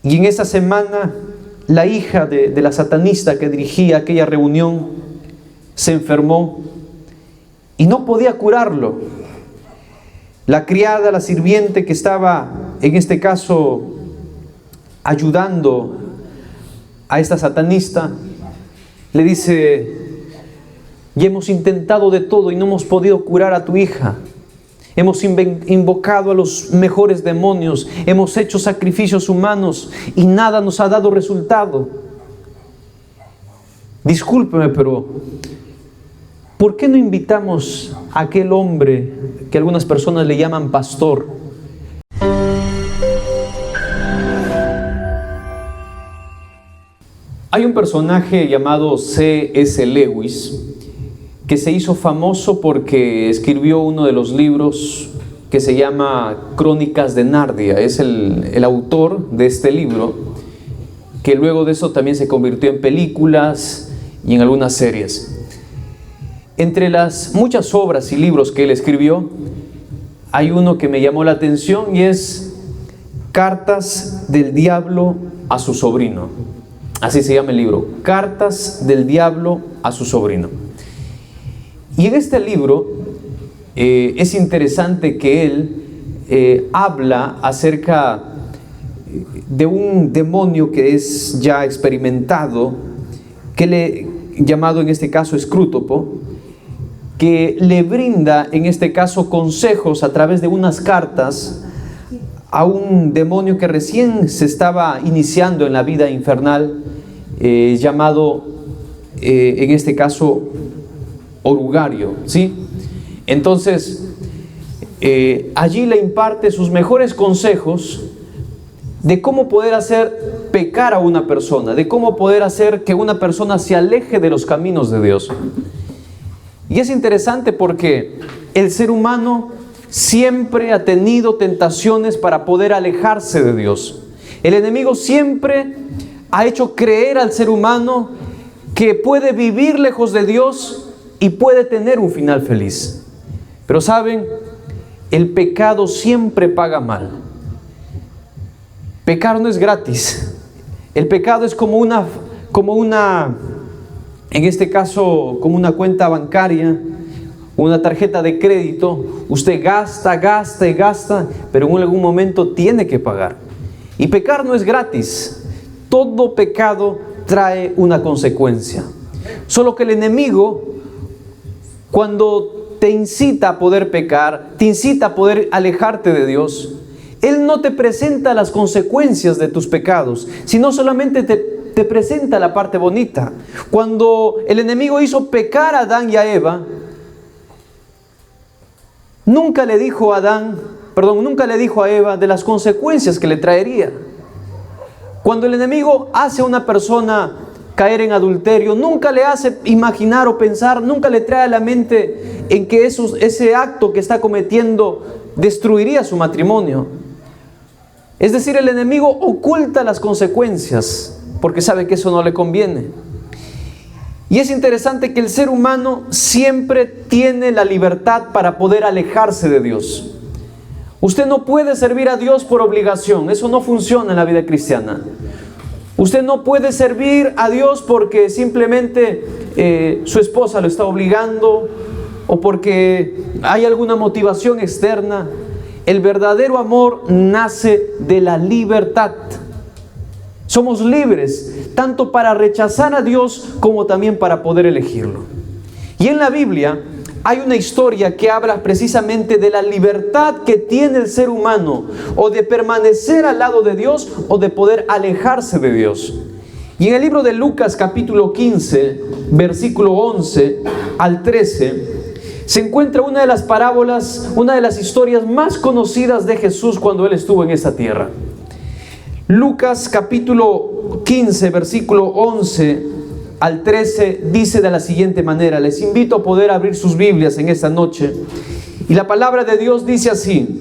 Y en esa semana, la hija de la satanista que dirigía aquella reunión se enfermó y no podía curarlo. La criada, la sirviente que estaba, en este caso, ayudando a esta satanista, le dice: ya hemos intentado de todo y no hemos podido curar a tu hija. Hemos invocado a los mejores demonios, hemos hecho sacrificios humanos y nada nos ha dado resultado. Discúlpeme, pero ¿por qué no invitamos a aquel hombre que algunas personas le llaman pastor? Hay un personaje llamado C.S. Lewis que se hizo famoso porque escribió uno de los libros que se llama Crónicas de Narnia. Es el autor de este libro, que luego de eso también se convirtió en películas y en algunas series. Entre las muchas obras y libros que él escribió, hay uno que me llamó la atención y es Cartas del Diablo a su sobrino. Así se llama el libro, Cartas del Diablo a su sobrino. Y en este libro es interesante que él habla acerca de un demonio que es ya experimentado, llamado en este caso Escrútopo, que le brinda en este caso consejos a través de unas cartas a un demonio que recién se estaba iniciando en la vida infernal, llamado en este caso Orugario, ¿sí? Entonces allí le imparte sus mejores consejos de cómo poder hacer pecar a una persona, de cómo poder hacer que una persona se aleje de los caminos de Dios. Y es interesante porque el ser humano siempre ha tenido tentaciones para poder alejarse de Dios. El enemigo siempre ha hecho creer al ser humano que puede vivir lejos de Dios y puede tener un final feliz. Pero saben, el pecado siempre paga mal. Pecar no es gratis. El pecado es como una, en este caso, como una cuenta bancaria, una tarjeta de crédito. Usted gasta, gasta y gasta, pero en algún momento tiene que pagar. Y pecar no es gratis. Todo pecado trae una consecuencia. Solo que el enemigo, cuando te incita a poder pecar, te incita a poder alejarte de Dios, él no te presenta las consecuencias de tus pecados, sino solamente te presenta la parte bonita. Cuando el enemigo hizo pecar a Adán y a Eva, nunca le dijo a Eva de las consecuencias que le traería. Cuando el enemigo hace a una persona caer en adulterio, nunca le hace imaginar o pensar, nunca le trae a la mente en que ese acto que está cometiendo destruiría su matrimonio. Es decir, el enemigo oculta las consecuencias porque sabe que eso no le conviene. Y es interesante que el ser humano siempre tiene la libertad para poder alejarse de Dios. Usted no puede servir a Dios por obligación, eso no funciona en la vida cristiana. Usted no puede servir a Dios porque simplemente su esposa lo está obligando o porque hay alguna motivación externa. El verdadero amor nace de la libertad. Somos libres tanto para rechazar a Dios como también para poder elegirlo. Y en la Biblia hay una historia que habla precisamente de la libertad que tiene el ser humano, o de permanecer al lado de Dios o de poder alejarse de Dios. Y en el libro de Lucas capítulo 15, versículo 11 al 13, se encuentra una de las parábolas, una de las historias más conocidas de Jesús cuando Él estuvo en esta tierra. Lucas capítulo 15, versículo 11 al 13 dice de la siguiente manera. Les invito a poder abrir sus Biblias en esta noche. Y la palabra de Dios dice así: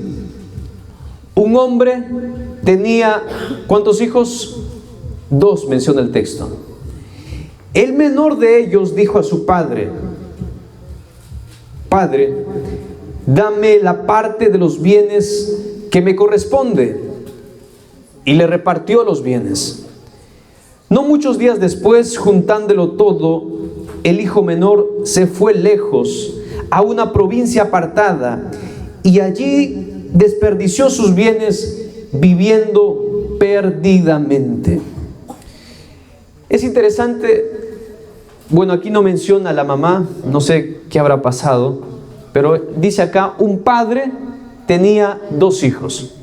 un hombre tenía, ¿cuántos hijos? 2 menciona el texto. El menor de ellos dijo a su padre: Padre, dame la parte de los bienes que me corresponde. y le repartió los bienes. No muchos días después, juntándolo todo, el hijo menor se fue lejos, a una provincia apartada, y allí desperdició sus bienes viviendo perdidamente. Es interesante, bueno, aquí no menciona a la mamá, no sé qué habrá pasado, pero dice acá, un padre tenía 2 hijos.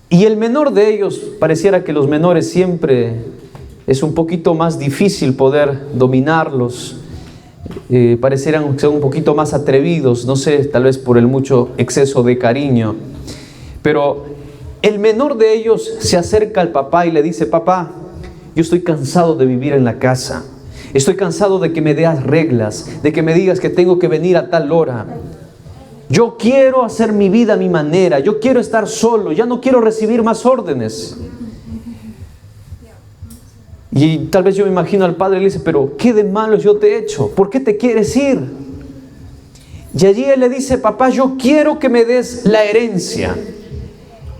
Y el menor de ellos, pareciera que los menores siempre es un poquito más difícil poder dominarlos, parecieran ser un poquito más atrevidos, no sé, tal vez por el mucho exceso de cariño. Pero el menor de ellos se acerca al papá y le dice, papá, yo estoy cansado de vivir en la casa, estoy cansado de que me des reglas, de que me digas que tengo que venir a tal hora. Yo quiero hacer mi vida a mi manera, yo quiero estar solo, ya no quiero recibir más órdenes. Y tal vez yo me imagino al padre y le dice, pero ¿qué de malo yo te he hecho? ¿Por qué te quieres ir? Y allí él le dice, papá, yo quiero que me des la herencia.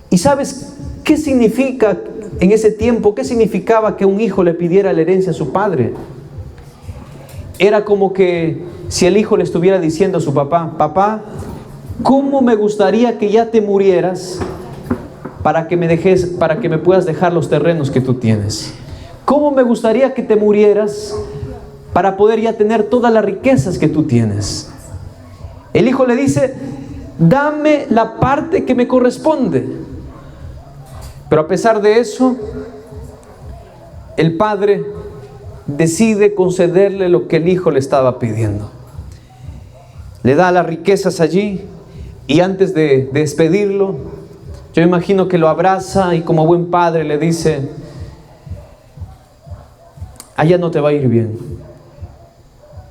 ¿Y sabes qué significa en ese tiempo? ¿Qué significaba que un hijo le pidiera la herencia a su padre? Era como que si el hijo le estuviera diciendo a su papá, papá, ¿cómo me gustaría que ya te murieras para que me puedas dejar los terrenos que tú tienes? ¿Cómo me gustaría que te murieras para poder ya tener todas las riquezas que tú tienes? El hijo le dice, dame la parte que me corresponde. Pero a pesar de eso, el padre decide concederle lo que el hijo le estaba pidiendo. Le da las riquezas allí y antes de despedirlo, yo imagino que lo abraza y como buen padre le dice, allá no te va a ir bien,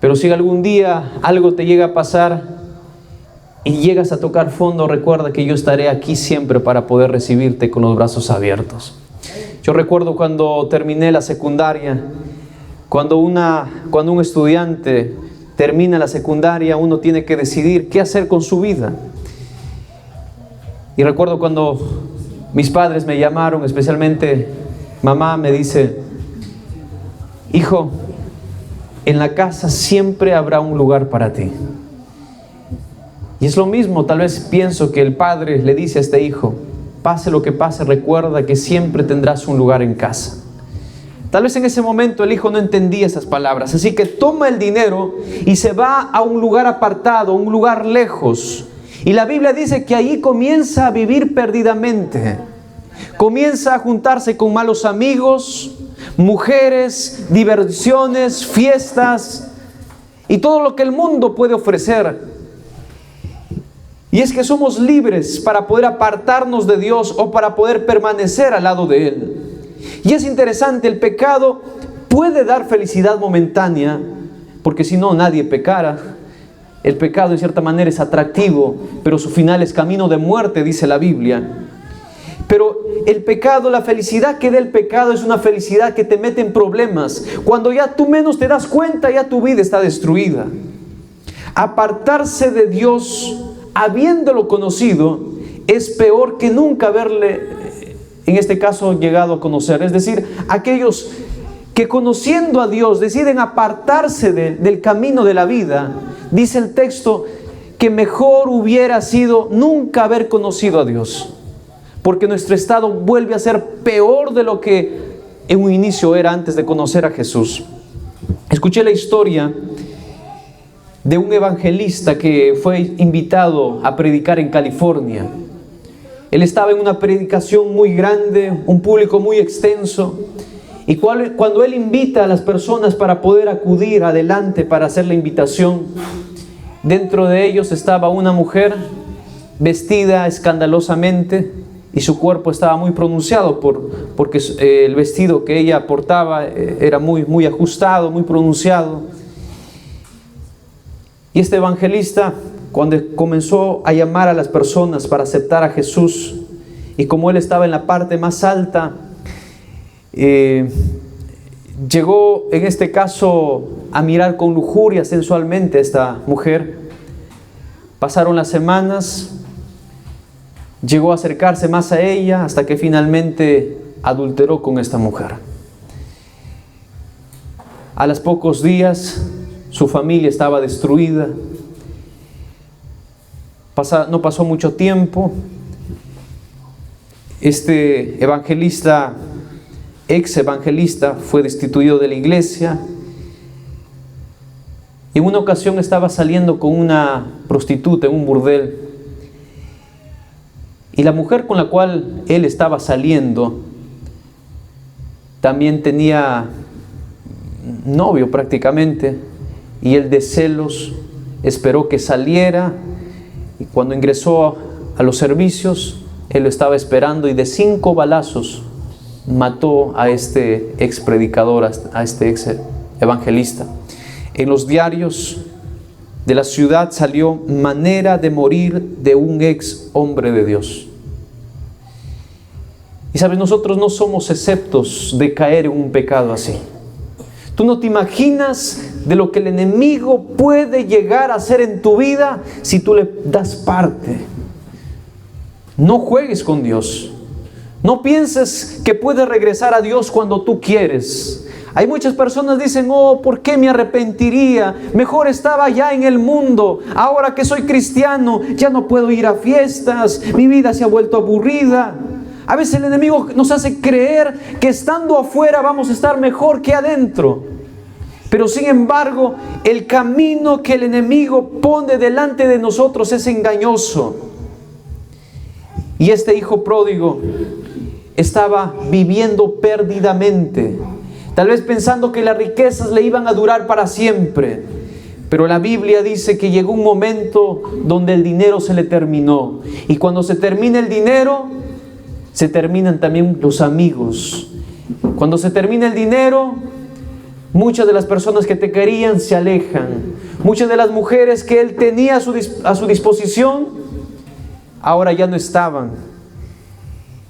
pero si algún día algo te llega a pasar y llegas a tocar fondo, recuerda que yo estaré aquí siempre para poder recibirte con los brazos abiertos. Yo recuerdo cuando terminé la secundaria, cuando un estudiante termina la secundaria, uno tiene que decidir qué hacer con su vida. Y recuerdo cuando mis padres me llamaron, especialmente mamá me dice, hijo, en la casa siempre habrá un lugar para ti. Y es lo mismo, tal vez pienso que el padre le dice a este hijo, pase lo que pase, recuerda que siempre tendrás un lugar en casa. Tal vez en ese momento el hijo no entendía esas palabras, así que toma el dinero y se va a un lugar apartado, un lugar lejos. Y la Biblia dice que ahí comienza a vivir perdidamente. Comienza a juntarse con malos amigos, mujeres, diversiones, fiestas y todo lo que el mundo puede ofrecer. Y es que somos libres para poder apartarnos de Dios o para poder permanecer al lado de Él. Y es interesante, el pecado puede dar felicidad momentánea, porque si no nadie pecara. El pecado en cierta manera es atractivo, pero su final es camino de muerte, dice la Biblia. Pero el pecado, la felicidad que da el pecado es una felicidad que te mete en problemas. Cuando ya tú menos te das cuenta, ya tu vida está destruida. Apartarse de Dios, habiéndolo conocido, es peor que nunca haberle, en este caso, llegado a conocer. Es decir, aquellos que conociendo a Dios deciden apartarse del camino de la vida, dice el texto que mejor hubiera sido nunca haber conocido a Dios, porque nuestro estado vuelve a ser peor de lo que en un inicio era antes de conocer a Jesús. Escuché la historia de un evangelista que fue invitado a predicar en California. Él estaba en una predicación muy grande, un público muy extenso, y cuando él invita a las personas para poder acudir adelante para hacer la invitación, dentro de ellos estaba una mujer vestida escandalosamente y su cuerpo estaba muy pronunciado porque el vestido que ella portaba era muy ajustado, muy pronunciado. Y este evangelista, cuando comenzó a llamar a las personas para aceptar a Jesús, y como él estaba en la parte más alta, llegó en este caso a mirar con lujuria sensualmente a esta mujer. Pasaron las semanas llegó a acercarse más a ella hasta que finalmente adulteró con esta mujer. A los pocos días su familia estaba destruida. No pasó mucho tiempo. Este evangelista, ex evangelista, fue destituido de la iglesia. Y en una ocasión estaba saliendo con una prostituta en un burdel. Y la mujer con la cual él estaba saliendo también tenía novio prácticamente. Y él, de celos, esperó que saliera. Y cuando ingresó a los servicios, él lo estaba esperando y de 5 balazos mató a este ex predicador, a este ex evangelista. En los diarios de la ciudad salió: manera de morir de un ex hombre de Dios. Y sabes, nosotros no somos exceptos de caer en un pecado así. Tú no te imaginas de lo que el enemigo puede llegar a hacer en tu vida si tú le das parte. No juegues con Dios. No pienses que puedes regresar a Dios cuando tú quieres. Hay muchas personas que dicen: oh, ¿por qué me arrepentiría? Mejor estaba ya en el mundo. Ahora que soy cristiano, ya no puedo ir a fiestas. Mi vida se ha vuelto aburrida. A veces el enemigo nos hace creer que estando afuera vamos a estar mejor que adentro. Pero sin embargo, el camino que el enemigo pone delante de nosotros es engañoso. Y este hijo pródigo estaba viviendo perdidamente, tal vez pensando que las riquezas le iban a durar para siempre. Pero la Biblia dice que llegó un momento donde el dinero se le terminó. Y cuando se termina el dinero, se terminan también los amigos. Cuando se termina el dinero, muchas de las personas que te querían se alejan. Muchas de las mujeres que él tenía a su disposición, ahora ya no estaban.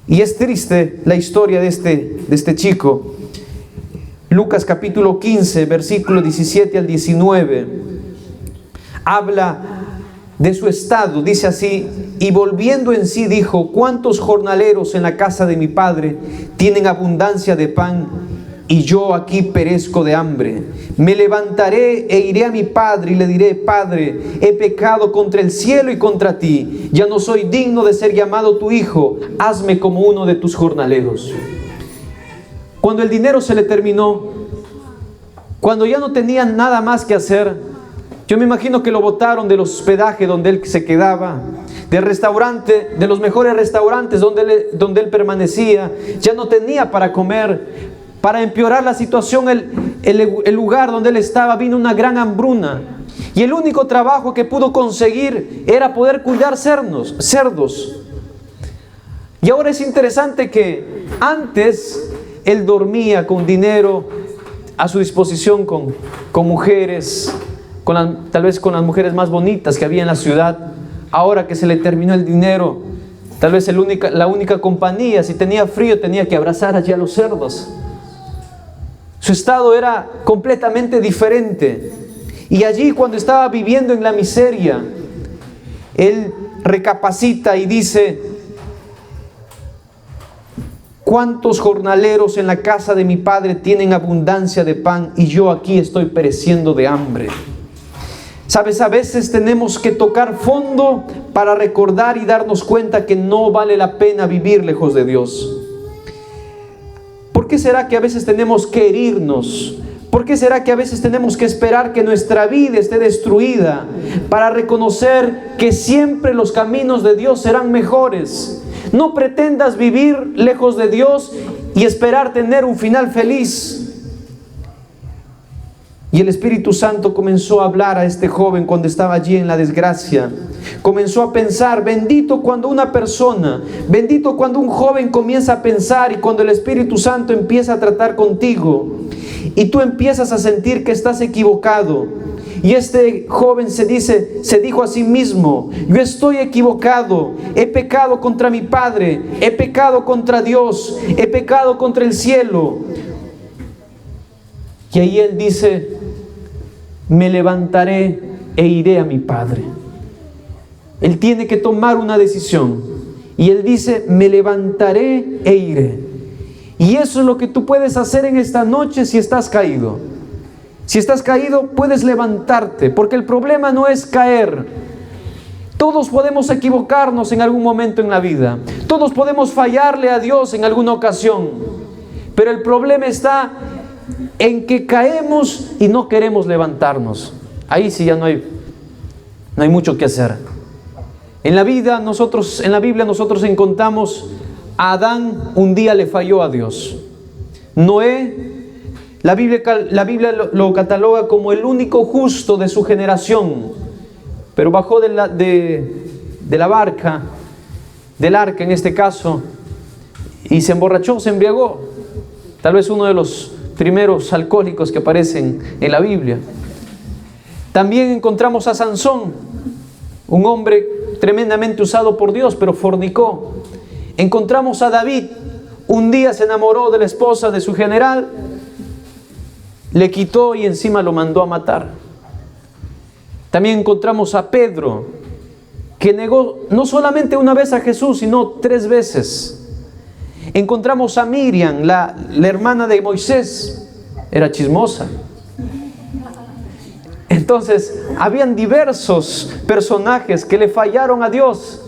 Y es triste la historia de este chico. Lucas capítulo 15, versículo 17 al 19, habla de su estado. Dice así: y volviendo en sí dijo: ¿cuántos jornaleros en la casa de mi padre tienen abundancia de pan, y yo aquí perezco de hambre? Me levantaré e iré a mi padre y le diré: Padre, he pecado contra el cielo y contra ti, ya no soy digno de ser llamado tu hijo, hazme como uno de tus jornaleros. Cuando el dinero se le terminó, cuando ya no tenía nada más que hacer, yo me imagino que lo botaron del hospedaje donde él se quedaba, del restaurante, de los mejores restaurantes donde él permanecía. Ya no tenía para comer. Para empeorar la situación, el lugar donde él estaba, vino una gran hambruna. Y el único trabajo que pudo conseguir era poder cuidar cerdos. Y ahora es interesante que antes él dormía con dinero a su disposición con mujeres, tal vez con las mujeres más bonitas que había en la ciudad. Ahora que se le terminó el dinero, tal vez la única compañía, si tenía frío, tenía que abrazar allí a los cerdos. Su estado era completamente diferente. Y allí, cuando estaba viviendo en la miseria, él recapacita y dice: ¿cuántos jornaleros en la casa de mi padre tienen abundancia de pan, y yo aquí estoy pereciendo de hambre? Sabes, a veces tenemos que tocar fondo para recordar y darnos cuenta que no vale la pena vivir lejos de Dios. ¿Por qué será que a veces tenemos que herirnos? ¿Por qué será que a veces tenemos que esperar que nuestra vida esté destruida para reconocer que siempre los caminos de Dios serán mejores? No pretendas vivir lejos de Dios y esperar tener un final feliz. Y el Espíritu Santo comenzó a hablar a este joven cuando estaba allí en la desgracia. Comenzó a pensar: bendito cuando bendito cuando un joven comienza a pensar, y cuando el Espíritu Santo empieza a tratar contigo y tú empiezas a sentir que estás equivocado. Y este joven se dijo a sí mismo: yo estoy equivocado, he pecado contra mi padre, he pecado contra Dios, he pecado contra el cielo. Y ahí él dice: me levantaré e iré a mi padre. Él tiene que tomar una decisión. Y Él dice, me levantaré e iré. Y eso es lo que tú puedes hacer en esta noche si estás caído. Si estás caído, puedes levantarte, porque el problema no es caer. Todos podemos equivocarnos en algún momento en la vida. Todos podemos fallarle a Dios en alguna ocasión. Pero el problema está en que caemos y no queremos levantarnos. Ahí sí ya no hay mucho que hacer. En la Biblia nosotros encontramos a Adán, un día le falló a Dios. Noé, la Biblia lo cataloga como el único justo de su generación, pero bajó del arca en este caso, y se emborrachó, se embriagó. Tal vez uno de los primeros alcohólicos que aparecen en la Biblia. También encontramos a Sansón, un hombre tremendamente usado por Dios, pero fornicó. Encontramos a David, un día se enamoró de la esposa de su general, le quitó y encima lo mandó a matar. También encontramos a Pedro, que negó no solamente una vez a Jesús, sino 3 veces. Encontramos a Miriam, la hermana de Moisés, era chismosa. Entonces, habían diversos personajes que le fallaron a Dios.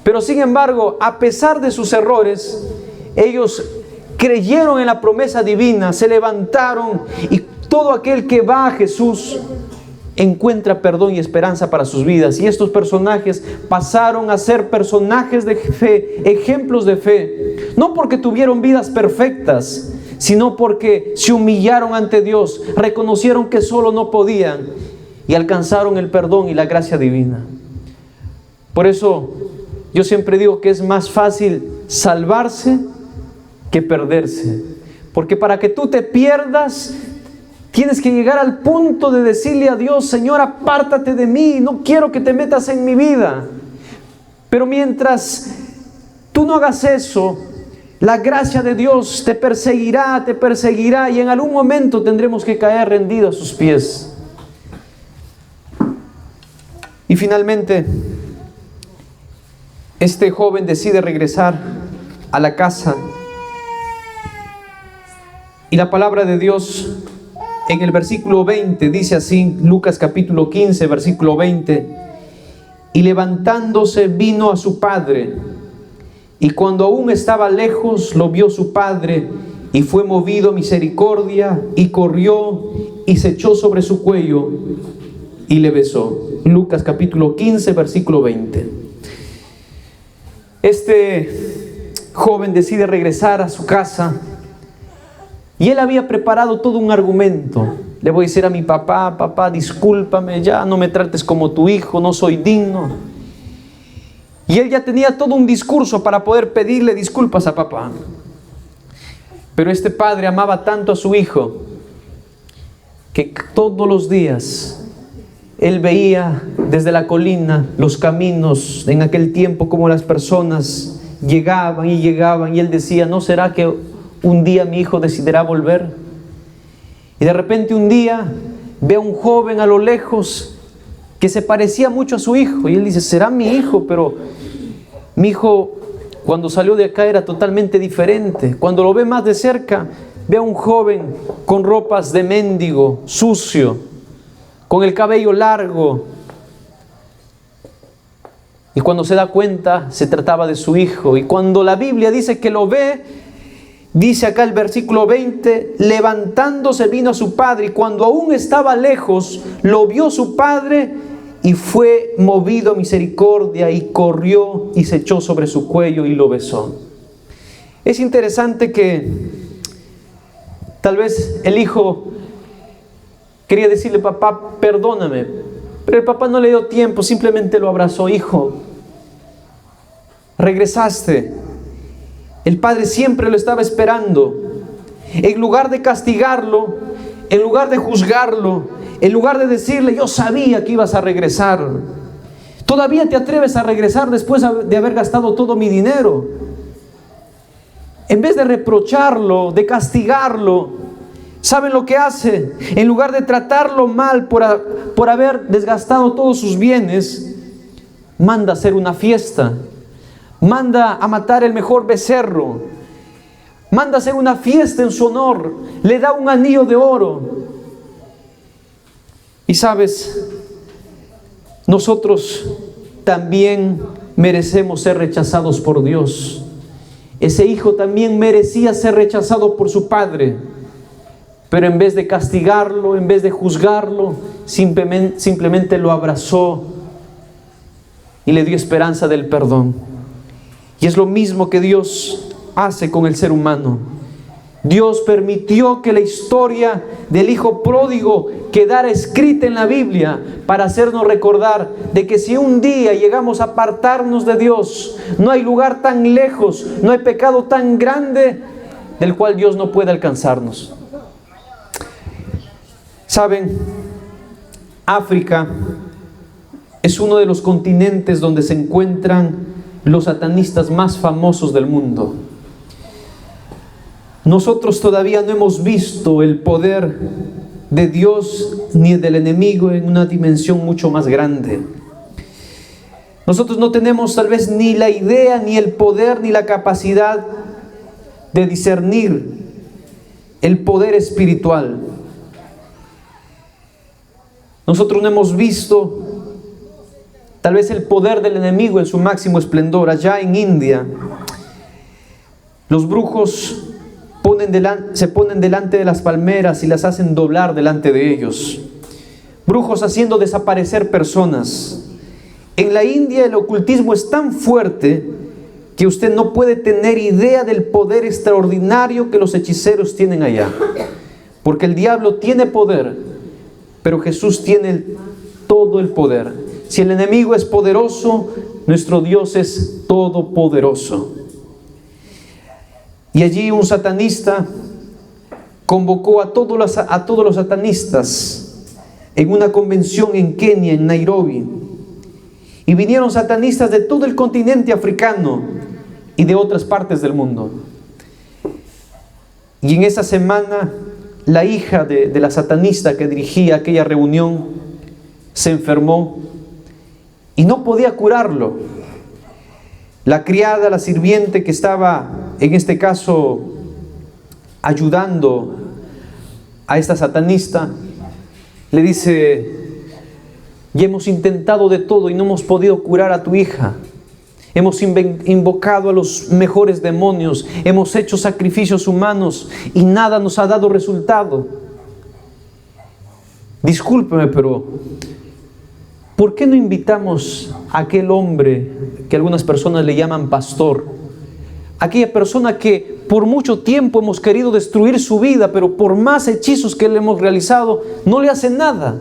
Pero sin embargo, a pesar de sus errores, ellos creyeron en la promesa divina, se levantaron, y todo aquel que va a Jesús encuentra perdón y esperanza para sus vidas. Y estos personajes pasaron a ser personajes de fe, ejemplos de fe, no porque tuvieron vidas perfectas, sino porque se humillaron ante Dios, reconocieron que solo no podían y alcanzaron el perdón y la gracia divina. Por eso yo siempre digo que es más fácil salvarse que perderse, porque para que tú te pierdas tienes que llegar al punto de decirle a Dios: Señor, apártate de mí, no quiero que te metas en mi vida. Pero mientras tú no hagas eso, la gracia de Dios te perseguirá, y en algún momento tendremos que caer rendidos a sus pies. Y finalmente, este joven decide regresar a la casa. Y la palabra de Dios en el versículo 20 dice así, Lucas capítulo 15, versículo 20: y levantándose vino a su padre, y cuando aún estaba lejos, lo vio su padre, y fue movido a misericordia, y corrió, y se echó sobre su cuello, y le besó. Lucas capítulo 15, versículo 20. Este joven decide regresar a su casa, y él había preparado todo un argumento. Le voy a decir a mi papá: papá, discúlpame, ya no me trates como tu hijo, no soy digno. Y él ya tenía todo un discurso para poder pedirle disculpas a papá. Pero este padre amaba tanto a su hijo que todos los días él veía desde la colina los caminos en aquel tiempo, como las personas llegaban, y él decía: ¿no será que un día mi hijo decidirá volver? Y de repente un día ve a un joven a lo lejos que se parecía mucho a su hijo, y él dice: será mi hijo, pero mi hijo cuando salió de acá era totalmente diferente. Cuando lo ve más de cerca, ve a un joven con ropas de mendigo, sucio, con el cabello largo, y cuando se da cuenta, se trataba de su hijo. Y cuando la Biblia dice que lo ve, dice acá el versículo 20: levantándose vino a su padre, y cuando aún estaba lejos, lo vio su padre, y fue movido a misericordia, y corrió, y se echó sobre su cuello, y lo besó. Es interesante que tal vez el hijo quería decirle: papá, perdóname, pero el papá no le dio tiempo, simplemente lo abrazó. Hijo, regresaste. El padre siempre lo estaba esperando. En lugar de castigarlo, en lugar de juzgarlo, en lugar de decirle: yo sabía que ibas a regresar, ¿todavía te atreves a regresar después de haber gastado todo mi dinero? En vez de reprocharlo, de castigarlo, ¿saben lo que hace? En lugar de tratarlo mal por haber desgastado todos sus bienes, manda hacer una fiesta, manda a matar el mejor becerro, manda a hacer una fiesta en su honor, le da un anillo de oro. Y sabes, nosotros también merecemos ser rechazados por Dios. Ese hijo también merecía ser rechazado por su padre, pero en vez de castigarlo, en vez de juzgarlo, simplemente lo abrazó y le dio esperanza del perdón. Y es lo mismo que Dios hace con el ser humano. Dios permitió que la historia del hijo pródigo quedara escrita en la Biblia para hacernos recordar de que si un día llegamos a apartarnos de Dios, no hay lugar tan lejos, no hay pecado tan grande del cual Dios no puede alcanzarnos. Saben, África es uno de los continentes donde se encuentran los satanistas más famosos del mundo. Nosotros todavía no hemos visto el poder de Dios ni del enemigo en una dimensión mucho más grande. Nosotros no tenemos tal vez ni la idea, ni el poder, ni la capacidad de discernir el poder espiritual. Nosotros no hemos visto tal vez el poder del enemigo en su máximo esplendor. Allá en India, los brujos se ponen delante de las palmeras y las hacen doblar delante de ellos. Brujos haciendo desaparecer personas. En la India el ocultismo es tan fuerte que usted no puede tener idea del poder extraordinario que los hechiceros tienen allá. Porque el diablo tiene poder, pero Jesús tiene todo el poder. Si el enemigo es poderoso, nuestro Dios es todopoderoso. Y allí un satanista convocó a todos los satanistas en una convención en Kenia, en Nairobi. Y vinieron satanistas de todo el continente africano y de otras partes del mundo. Y en esa semana, la hija de la satanista que dirigía aquella reunión se enfermó y no podía curarlo. La criada, la sirviente que estaba, en este caso, ayudando a esta satanista, le dice: ya hemos intentado de todo y no hemos podido curar a tu hija. Hemos invocado a los mejores demonios, hemos hecho sacrificios humanos y nada nos ha dado resultado. Discúlpeme, pero ¿por qué no invitamos a aquel hombre que algunas personas le llaman pastor? Aquella persona que por mucho tiempo hemos querido destruir su vida, pero por más hechizos que le hemos realizado, no le hace nada.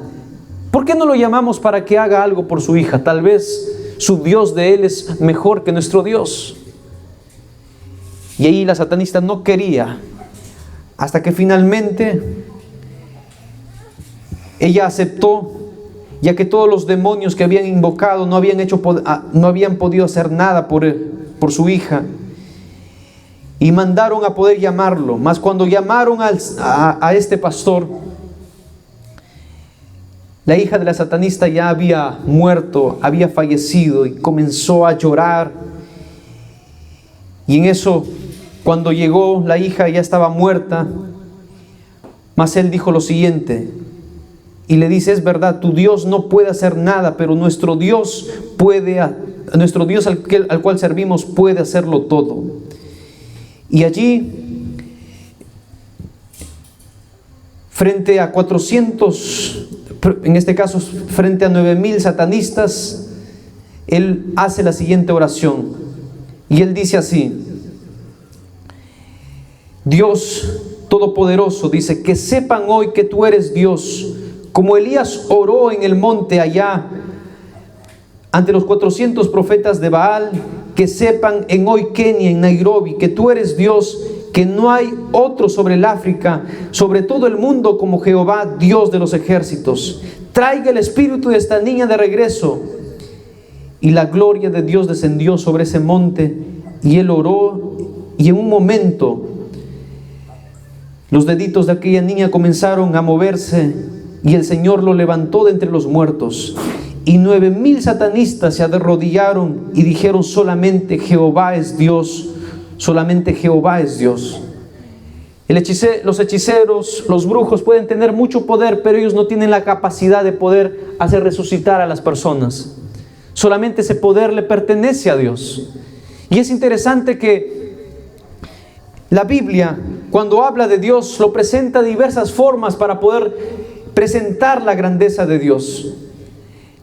¿Por qué no lo llamamos para que haga algo por su hija? Tal vez su Dios de él es mejor que nuestro Dios. Y ahí la satanista no quería, hasta que finalmente ella aceptó, ya que todos los demonios que habían invocado no habían podido hacer nada por su hija. Y mandaron a poder llamarlo. Mas cuando llamaron a este pastor, la hija de la satanista ya había muerto, había fallecido, y comenzó a llorar. Y en eso, cuando llegó, la hija ya estaba muerta. Mas él dijo lo siguiente, y le dice: es verdad, tu Dios no puede hacer nada, pero nuestro Dios al cual servimos puede hacerlo todo. Y allí, frente a 400, en este caso frente a 9,000 satanistas, él hace la siguiente oración. Y él dice así: Dios Todopoderoso, dice, que sepan hoy que tú eres Dios, como Elías oró en el monte allá ante los 400 profetas de Baal. Que sepan en hoy Kenia, en Nairobi, que tú eres Dios, que no hay otro sobre el África, sobre todo el mundo, como Jehová, Dios de los ejércitos. Traiga el espíritu de esta niña de regreso. Y la gloria de Dios descendió sobre ese monte, y él oró, y en un momento los deditos de aquella niña comenzaron a moverse, y el Señor lo levantó de entre los muertos. y 9,000 satanistas se arrodillaron y dijeron: solamente Jehová es Dios, solamente Jehová es Dios. Los hechiceros, los brujos pueden tener mucho poder, pero ellos no tienen la capacidad de poder hacer resucitar a las personas. Solamente ese poder le pertenece a Dios. Y es interesante que la Biblia, cuando habla de Dios, lo presenta de diversas formas para poder presentar la grandeza de Dios.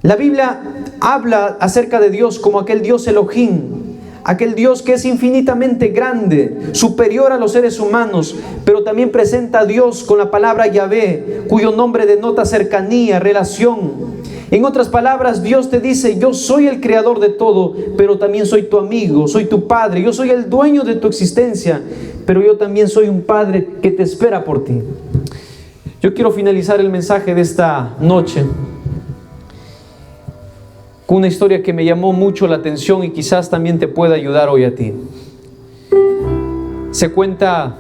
La Biblia habla acerca de Dios como aquel Dios Elohim, aquel Dios que es infinitamente grande, superior a los seres humanos, pero también presenta a Dios con la palabra Yahvé, cuyo nombre denota cercanía, relación. En otras palabras, Dios te dice: yo soy el creador de todo, pero también soy tu amigo, soy tu padre, yo soy el dueño de tu existencia, pero yo también soy un padre que te espera por ti. Yo quiero finalizar el mensaje de esta noche con una historia que me llamó mucho la atención y quizás también te pueda ayudar hoy a ti. Se cuenta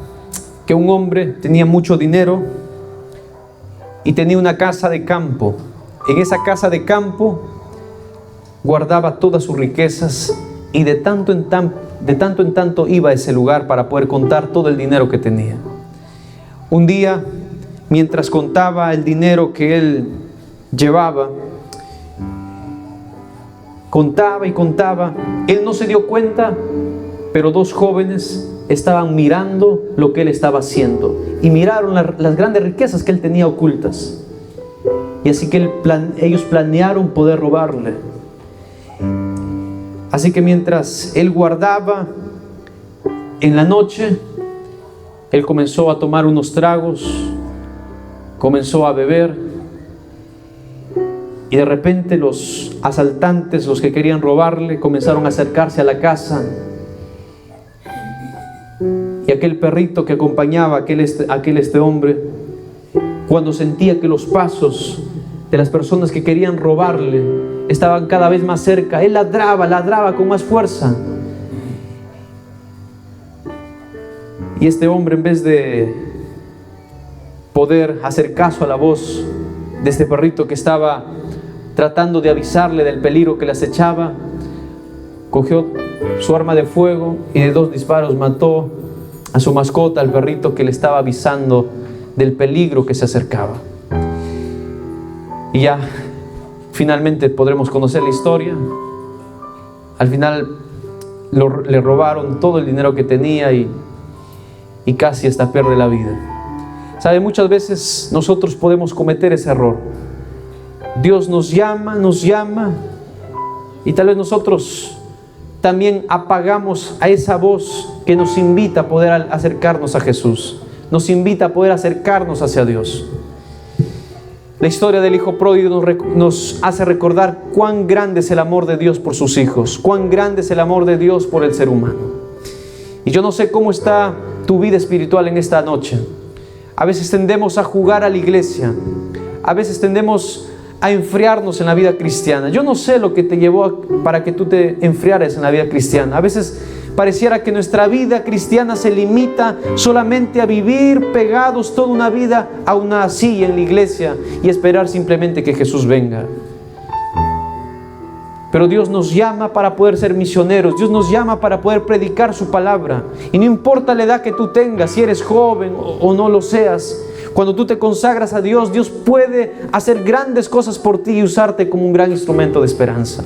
que un hombre tenía mucho dinero y tenía una casa de campo. En esa casa de campo guardaba todas sus riquezas y de tanto en tanto iba a ese lugar para poder contar todo el dinero que tenía. Un día, mientras contaba el dinero que él llevaba, contaba y contaba, él no se dio cuenta, pero dos jóvenes estaban mirando lo que él estaba haciendo y miraron las grandes riquezas que él tenía ocultas. Y así que ellos planearon poder robarle. Así que mientras él guardaba, en la noche, él comenzó a tomar unos tragos, comenzó a beber, y de repente los asaltantes, los que querían robarle, comenzaron a acercarse a la casa. Y aquel perrito que acompañaba a aquel hombre, cuando sentía que los pasos de las personas que querían robarle estaban cada vez más cerca, él ladraba con más fuerza. Y este hombre, en vez de poder hacer caso a la voz de este perrito que estaba tratando de avisarle del peligro que le acechaba, cogió su arma de fuego y de 2 disparos mató a su mascota, al perrito que le estaba avisando del peligro que se acercaba. Y ya finalmente podremos conocer la historia. Al final le robaron todo el dinero que tenía y casi hasta pierde la vida. ¿Sabe? Muchas veces nosotros podemos cometer ese error. Dios nos llama y tal vez nosotros también apagamos a esa voz que nos invita a poder acercarnos a Jesús, nos invita a poder acercarnos hacia Dios. La historia del hijo pródigo nos hace recordar cuán grande es el amor de Dios por sus hijos, cuán grande es el amor de Dios por el ser humano. Y yo no sé cómo está tu vida espiritual en esta noche. A veces tendemos a jugar a la iglesia, a veces tendemos a enfriarnos en la vida cristiana. Yo no sé lo que te llevó para que tú te enfriaras en la vida cristiana. A veces pareciera que nuestra vida cristiana se limita solamente a vivir pegados toda una vida a una silla en la iglesia y esperar simplemente que Jesús venga. Pero Dios nos llama para poder ser misioneros. Dios nos llama para poder predicar su palabra. Y no importa la edad que tú tengas, si eres joven o no lo seas, cuando tú te consagras a Dios, Dios puede hacer grandes cosas por ti y usarte como un gran instrumento de esperanza.